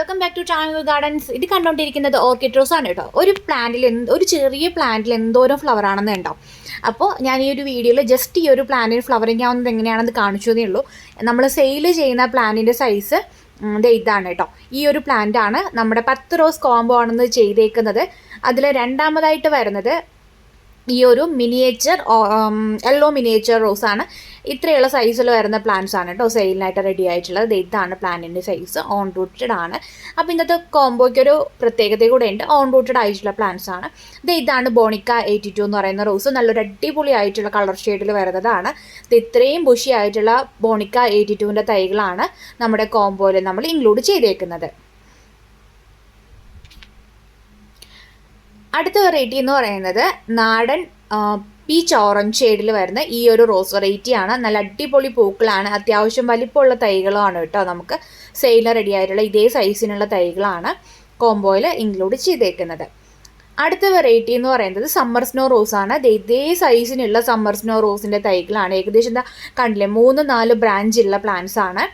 Welcome back to tribal gardens. ഇത് കണ്ടുകൊണ്ടിരിക്കുന്നത് orchid rose ആണ് കേട്ടോ. ഒരു ചെറിയ പ്ലാന്റിൽ എന്തോരം ഫ്ലവർ ആണെന്ന് ഉണ്ടാവും. അപ്പോൾ ഞാൻ ഈ ഒരു വീഡിയോയിൽ ജസ്റ്റ് ഈ ഒരു പ്ലാന്റിന് ഫ്ലവറിങ് ആവുന്നത് എങ്ങനെയാണെന്ന് കാണിച്ചു തന്നേ ഉള്ളൂ. നമ്മൾ സെയിൽ ചെയ്യുന്ന പ്ലാന്റിൻ്റെ സൈസ് ഇതാണ് കേട്ടോ. ഈ ഒരു പ്ലാന്റ് ആണ് നമ്മുടെ 10 റോസ് കോംബോ ആണെന്ന് ചെയ്തേക്കുന്നത്. അതിൽ രണ്ടാമതായിട്ട് വരുന്നത് ഈ ഒരു മിനിയേച്ചർ യെല്ലോ മിനിയേച്ചർ റോസാണ്. ഇത്രയുള്ള സൈസിൽ വരുന്ന പ്ലാന്റ്സ് ആണ് കേട്ടോ സെയിലിനായിട്ട് റെഡി ആയിട്ടുള്ളത്. ഇതാണ് പ്ലാന്റിൻ്റെ സൈസ്. ഓൺ റൂട്ടഡ് ആണ്. അപ്പോൾ ഇന്നത്തെ കോംബോയ്ക്ക് ഒരു പ്രത്യേകത കൂടെ ഉണ്ട്. ഓൺ റൂട്ടഡ് ആയിട്ടുള്ള പ്ലാന്റ്സ് ആണ്. ഇതാണ് ബോണിക്ക 82 എന്ന് പറയുന്ന റോസ്. നല്ലൊരു അടിപൊളി ആയിട്ടുള്ള കളർ ഷെയ്ഡിൽ വരുന്നതാണ്. ഇത്രയും ബുഷി ആയിട്ടുള്ള ബോണിക്ക 82ൻ്റെ തൈകളാണ് നമ്മുടെ കോംബോയിൽ നമ്മൾ ഇൻക്ലൂഡ് ചെയ്തേക്കുന്നത്. അടുത്ത വെറൈറ്റി എന്ന് പറയുന്നത് നാടൻ പീച്ച് ഓറഞ്ച് ഷെയ്ഡിൽ വരുന്ന ഈ ഒരു റോസ് വെറൈറ്റിയാണ്. നല്ല അടിപൊളി പൂക്കളാണ്. അത്യാവശ്യം വലിപ്പമുള്ള തൈകളാണ് കേട്ടോ. നമുക്ക് സെയിൽ റെഡി ആയിട്ടുള്ള ഇതേ സൈസിനുള്ള തൈകളാണ് കോംബോയിൽ ഇൻക്ലൂഡ് ചെയ്തേക്കുന്നത്. അടുത്ത വെറൈറ്റി എന്ന് പറയുന്നത് സമ്മർ സ്നോ റോസാണ്. ഇതേ സൈസിനുള്ള സമ്മർ സ്നോ റോസിൻ്റെ തൈകളാണ്. ഏകദേശം എന്താ കണ്ടില്ലേ, 3-4 ബ്രാഞ്ചുള്ള പ്ലാന്റ്സ് ആണ്.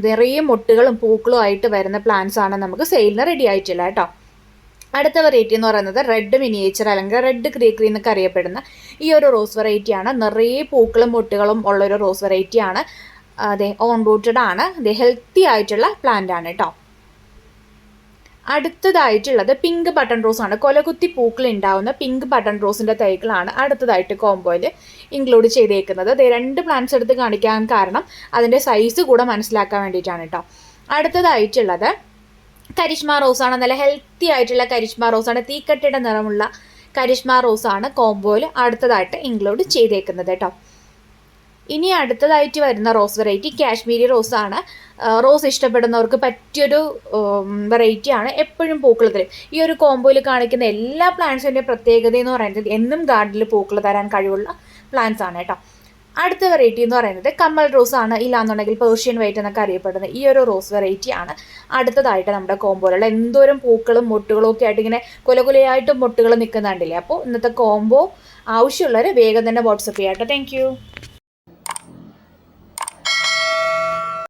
നിറയെ മൊട്ടുകളും പൂക്കളും ആയിട്ട് വരുന്ന പ്ലാന്റ്സ് ആണ് നമുക്ക് സെയിലിന് റെഡി ആയിട്ടില്ല കേട്ടോ. അടുത്ത വെറൈറ്റി എന്ന് പറയുന്നത് റെഡ് മിനിയേച്ചർ അല്ലെങ്കിൽ റെഡ് ക്രീക്രി എന്നൊക്കെ അറിയപ്പെടുന്ന ഈ ഒരു റോസ് വെറൈറ്റിയാണ്. നിറയെ പൂക്കളും മുട്ടുകളും ഉള്ളൊരു റോസ് വെറൈറ്റിയാണ്. അതെ, ഓൺ റൂട്ടഡ് ആണ്. അതെ, ഹെൽത്തി ആയിട്ടുള്ള പ്ലാന്റ് ആണ് കേട്ടോ. അടുത്തതായിട്ടുള്ളത് പിങ്ക് ബട്ടൺ റോസ് ആണ്. കൊലകുത്തി പൂക്കൾ ഉണ്ടാവുന്ന പിങ്ക് ബട്ടൺ റോസിൻ്റെ തൈകളാണ് അടുത്തതായിട്ട് കോംബോയിൽ ഇൻക്ലൂഡ് ചെയ്തേക്കുന്നത്. അതെ, 2 പ്ലാന്റ്സ് എടുത്ത് കാണിക്കാൻ കാരണം അതിൻ്റെ സൈസ് കൂടെ മനസ്സിലാക്കാൻ വേണ്ടിയിട്ടാണ് കേട്ടോ. അടുത്തതായിട്ടുള്ളത് കരിഷ്മ റോസാണ്. നല്ല ഹെൽത്തി ആയിട്ടുള്ള കരിഷ്മ റോസാണ്. തീക്കട്ടയുടെ നിറമുള്ള കരിഷ്മ റോസാണ് കോംബോയിൽ അടുത്തതായിട്ട് ഇൻക്ലൂഡ് ചെയ്തേക്കുന്നത് കേട്ടോ. ഇനി അടുത്തതായിട്ട് വരുന്ന റോസ് വെറൈറ്റി കാശ്മീരി റോസാണ്. റോസ് ഇഷ്ടപ്പെടുന്നവർക്ക് പറ്റിയൊരു വെറൈറ്റിയാണ്. എപ്പോഴും പൂക്കൾ തരും. ഈ ഒരു കോംബോയിൽ കാണിക്കുന്ന എല്ലാ പ്ലാന്റ്സിൻ്റെ പ്രത്യേകത എന്ന് പറയുന്നത് എന്നും ഗാർഡനിൽ പൂക്കൾ തരാൻ കഴിവുള്ള പ്ലാന്റ്സ് ആണ് കേട്ടോ. അടുത്ത വെറൈറ്റി എന്ന് പറയുന്നത് കമ്മൽ റോസ് ആണ്. ഇല്ലാന്നുണ്ടെങ്കിൽ പേർഷ്യൻ വൈറ്റ് എന്നൊക്കെ അറിയപ്പെടുന്ന ഈ ഒരു റോസ് വെറൈറ്റി ആണ് അടുത്തതായിട്ട് നമ്മുടെ കോംബോയിലുള്ള. എന്തോരം പൂക്കളും മൊട്ടുകളും ഒക്കെ ആയിട്ട് ഇങ്ങനെ കൊലകൊലയായിട്ട് മൊട്ടുകൾ നിൽക്കുന്നുണ്ടല്ലേ. അപ്പോൾ ഇന്നത്തെ കോംബോ ആവശ്യമുള്ളവർ വേഗം തന്നെ വാട്സപ്പ് ചെയ്യാം കേട്ടോ. താങ്ക്